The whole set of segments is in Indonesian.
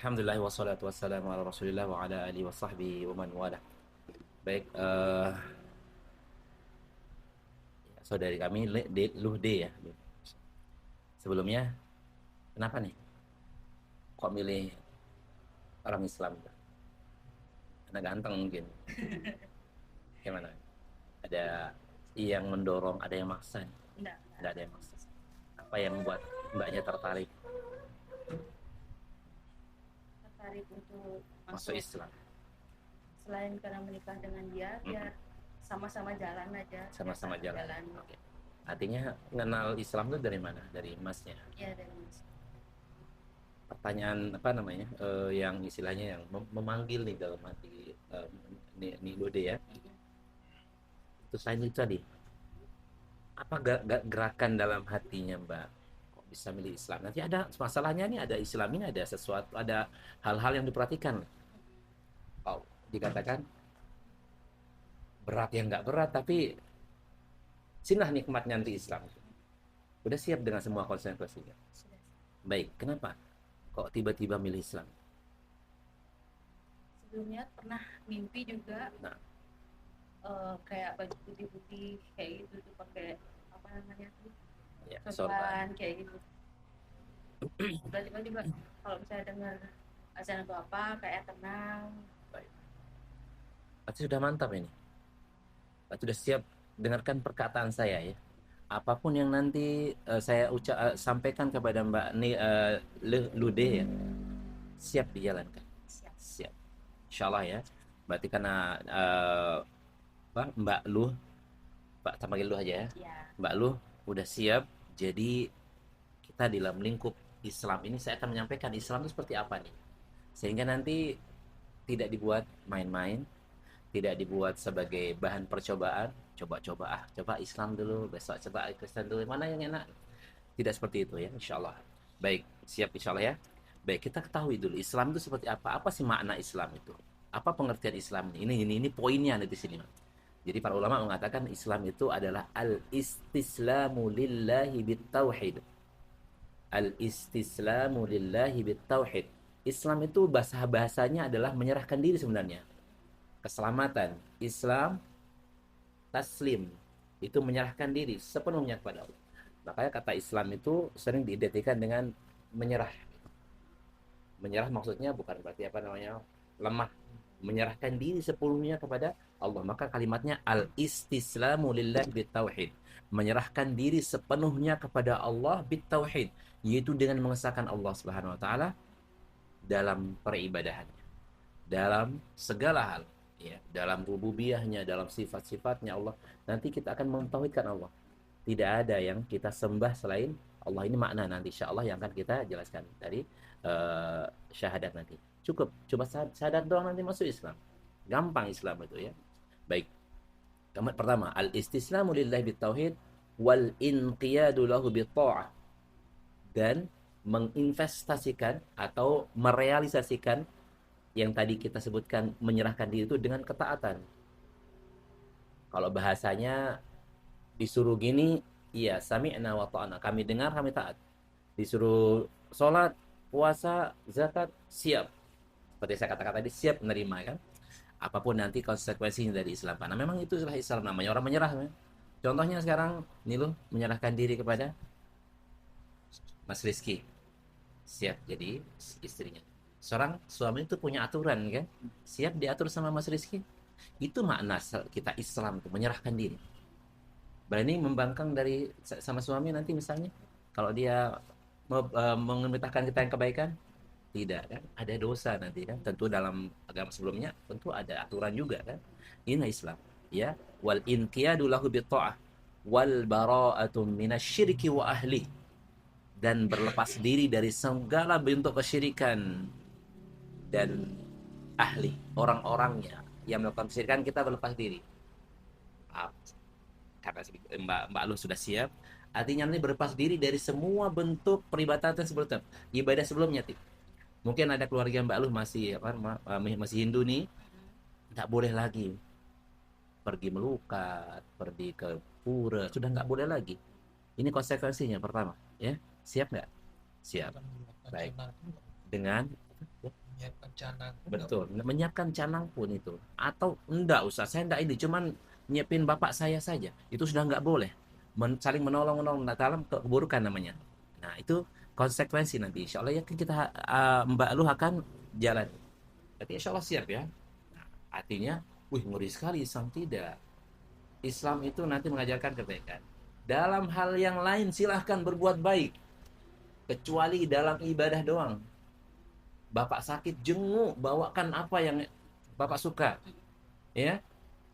Alhamdulillah wassalatu wassalamu ala Rasulillah wa ala alihi wa sahbihi wa man wala. Baik, saudari kami Luh D ya. Sebelumnya, kenapa nih kok milih orang Islam? Karena ganteng mungkin. Gimana? Ada yang mendorong, ada yang maksa? Enggak ada yang maksa. Apa yang membuat mbaknya tertarik untuk masuk masuk Islam? selain karena menikah dengan dia biar sama-sama jalan aja, Sama-sama jalan. jalan. Oke. Artinya mengenal Islam itu dari mana? Dari masnya. Ya dari Mas. Pertanyaan apa namanya yang istilahnya yang memanggil nih dalam hati nih Lode ya. Itu selain itu tadi apa gerakan dalam hatinya Mbak kok bisa milih Islam? Nanti ada masalahnya nih, ada Islam ini ada sesuatu, ada hal-hal yang diperhatikan. Oh, dikatakan berat yang nggak berat, tapi sinah nikmatnya nanti Islam. Udah siap dengan semua konsekuensinya. Sudah. Baik, kenapa kok tiba-tiba milih Islam? Sebelumnya pernah mimpi juga Nah, kayak baju putih-putih kayak gitu tuh pakai apa namanya tuh ya, sorban. sorban kayak gitu. Tiba-tiba juga kalau misalnya dengar azan atau apa kayak tenang. Baik. Berarti sudah mantap ini. Berarti sudah siap dengarkan perkataan saya ya. Apapun yang nanti saya sampaikan kepada Mbak Lude ya, siap dijalankan. Siap. Siap. Insya Allah ya. Berarti karena Mbak Lu, Pak sama panggil Lu aja ya. Ya. Mbak Lu udah siap. Jadi kita di dalam lingkup Islam ini saya akan menyampaikan Islam itu seperti apa nih. Sehingga nanti tidak dibuat main-main, tidak dibuat sebagai bahan percobaan. Coba-coba coba Islam dulu, besok coba Kristen dulu, mana yang enak. Tidak seperti itu ya, insya Allah. Baik, siap insya Allah ya. Baik, kita ketahui dulu Islam itu seperti apa. Apa sih makna Islam itu? Apa pengertian Islam ini poinnya di sini. Jadi para ulama mengatakan Islam itu adalah al-istislamu lillahi bitauhid. Al-istislamu lillahi bitauhid. Islam itu bahasanya adalah menyerahkan diri sebenarnya. Keselamatan, Islam, taslim, itu menyerahkan diri sepenuhnya kepada Allah. Makanya kata Islam itu sering diidentikan dengan menyerah. Menyerah maksudnya bukan berarti apa namanya lemah, menyerahkan diri sepenuhnya kepada Allah. Maka kalimatnya al-istislamu lillah bitauhid, menyerahkan diri sepenuhnya kepada Allah bitauhid, yaitu dengan mengesahkan Allah Subhanahu wa taala dalam peribadahannya, dalam segala hal ya, dalam rububiyahnya, dalam sifat-sifatnya Allah. Nanti kita akan mentauhidkan Allah. Tidak ada yang kita sembah selain Allah. Ini makna nanti insya Allah yang akan kita jelaskan dari syahadat nanti. Cukup, coba syahadat doang nanti masuk Islam. Gampang Islam itu ya. Baik. Pertama, al-istislamu lillahi bitauhid wal inqiyadu lahu bitta'ah, dan menginvestasikan atau merealisasikan yang tadi kita sebutkan menyerahkan diri itu dengan ketaatan. Kalau bahasanya disuruh gini, iya sami'na wa ta'na, kami dengar kami taat. Disuruh sholat, puasa, zakat, siap. Seperti saya katakan tadi, siap menerima kan. Apapun nanti konsekuensinya dari Islam. Karena memang itu adalah Islam, namanya orang menyerah. Kan? Contohnya sekarang, nih loh, menyerahkan diri kepada Mas Rizky. Siap jadi istrinya. Seorang suami itu punya aturan kan. Siap diatur sama Mas Rizky. Itu makna kita Islam, itu menyerahkan diri. Berani membangkang dari sama suami nanti misalnya kalau dia memerintahkan kita yang kebaikan, tidak kan, ada dosa nanti kan. Tentu dalam agama sebelumnya tentu ada aturan juga kan. Ini Islam ya. Wal inqiyadu lahu bitta'ah wal bara'atu minasyirki wa ahli, dan berlepas diri dari segala bentuk kesyirikan dan ahli, orang-orangnya yang melakukan kesyirikan. Kita berlepas diri. Karena Mbak Lu sudah siap, artinya nanti berlepas diri dari semua bentuk peribadatan sebelumnya, ibadah sebelumnya. Mungkin ada keluarga Mbak Lu masih apa masih Hindu nih, nggak boleh lagi pergi melukat, pergi ke pura, sudah nggak boleh lagi. Ini konsekuensinya pertama, ya. Siap nggak? Siap. Baik. Dengan canang. Betul, menyiapkan canang pun itu. Atau enggak Ustaz, saya enggak ini, cuman nyiapin bapak saya saja. Itu sudah enggak boleh. Saling menolong-menolong dalam keburukan namanya. Nah, itu konsekuensi nanti. Insya Allah ya kita Mbak Lu akan jalan. Berarti insya Allah siap ya. Nah, artinya, wih ngeri sekali Islam tidak. Islam itu nanti mengajarkan kebaikan. Dalam hal yang lain silahkan berbuat baik. Kecuali dalam ibadah doang. Bapak sakit jenguk, bawakan apa yang Bapak suka. Ya.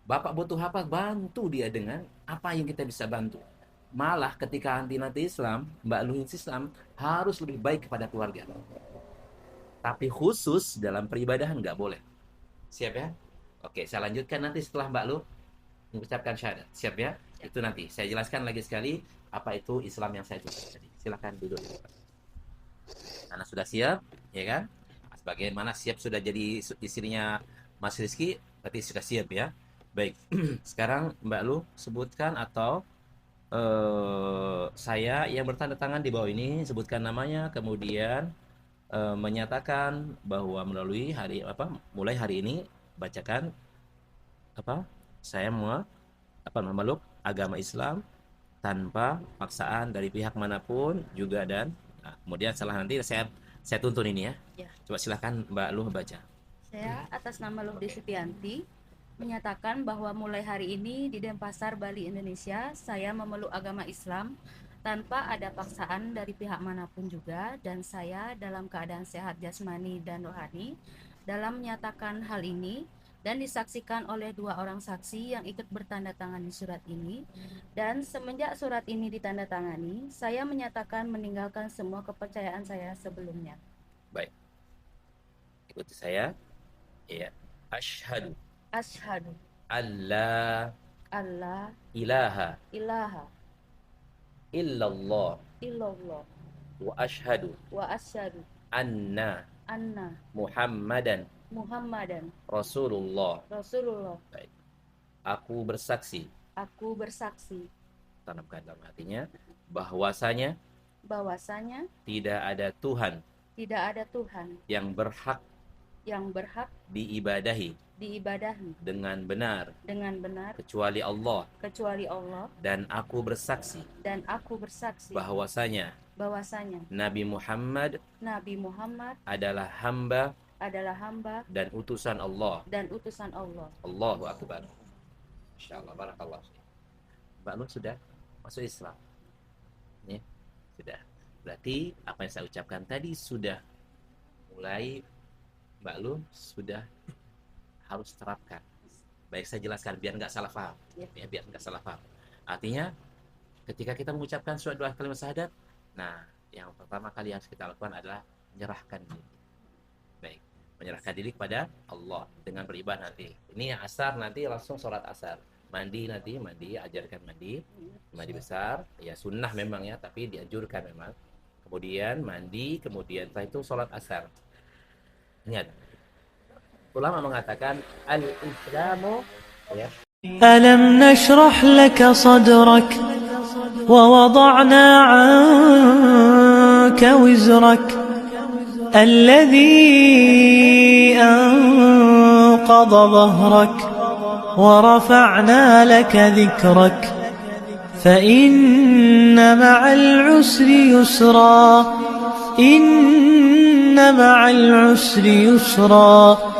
Bapak butuh apa, bantu dia dengan apa yang kita bisa bantu. Malah ketika anti Islam, Mbak Luhis Islam harus lebih baik kepada keluarga. Tapi khusus dalam peribadahan nggak boleh. Siap ya? Oke, saya lanjutkan nanti setelah Mbak Lu mengucapkan syahadat. Siap ya? Itu nanti. Saya jelaskan lagi sekali apa itu Islam yang saya tulis tadi. Silakan duduk. Karena sudah siap, ya kan? Bagaimana siap sudah jadi istrinya Mas Rizky, berarti sudah siap ya. Baik, sekarang Mbak Lu sebutkan atau saya yang bertanda tangan di bawah ini sebutkan namanya, kemudian menyatakan bahwa melalui mulai hari ini bacakan saya memeluk agama Islam tanpa paksaan dari pihak manapun juga, dan kemudian setelah nanti saya tuntun ini ya. Coba silahkan Mbak Luh baca. Saya atas nama Luhdi Supianti menyatakan bahwa mulai hari ini di Denpasar, Bali, Indonesia, saya memeluk agama Islam tanpa ada paksaan dari pihak manapun juga, dan saya dalam keadaan sehat jasmani dan rohani dalam menyatakan hal ini dan disaksikan oleh 2 orang saksi yang ikut bertanda tangan di surat ini. Dan semenjak surat ini ditandatangani, saya menyatakan meninggalkan semua kepercayaan saya sebelumnya. Baik. Ikuti saya. Ya. Asyhadu alla ilaha illallah wa asyhadu anna Muhammadan Rasulullah. Baik. Aku bersaksi. Tanamkan dalam hatinya bahwasanya tidak ada Tuhan yang berhak diibadahi dengan benar kecuali Allah, dan aku bersaksi bahwasanya Nabi Muhammad adalah hamba dan utusan Allah. Allahu Akbar. Insyaallah, barakallah. Mbak Lu sudah masuk Islam ya? Sudah. Berarti apa yang saya ucapkan tadi sudah mulai Mbak Lu sudah harus terapkan. Baik, saya jelaskan biar nggak salah paham. Ya, biar nggak salah paham. Artinya ketika kita mengucapkan suatu dua kalimat syahadat, nah yang pertama kali harus kita lakukan adalah menyerahkan diri. Baik, menyerahkan diri kepada Allah dengan beribadah nanti. Ini yang asar nanti langsung sholat asar. Mandi ajarkan mandi besar. Ya sunnah memang ya, tapi dianjurkan memang. Kemudian mandi, kemudian setelah itu sholat asar. Ingat, ulama mengatakan al-Islamu ya. ألم نشرح لك صدرك ووضعنا عنك وزرك الذي أنقض ظهرك ورفعنا لك ذكرك فإن مع العسر يسرا إن مع العسر يسرا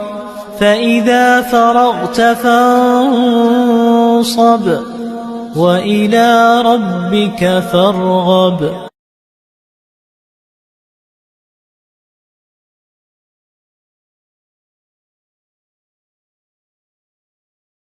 فإذا فرغت فانصب وإلى ربك فارغب.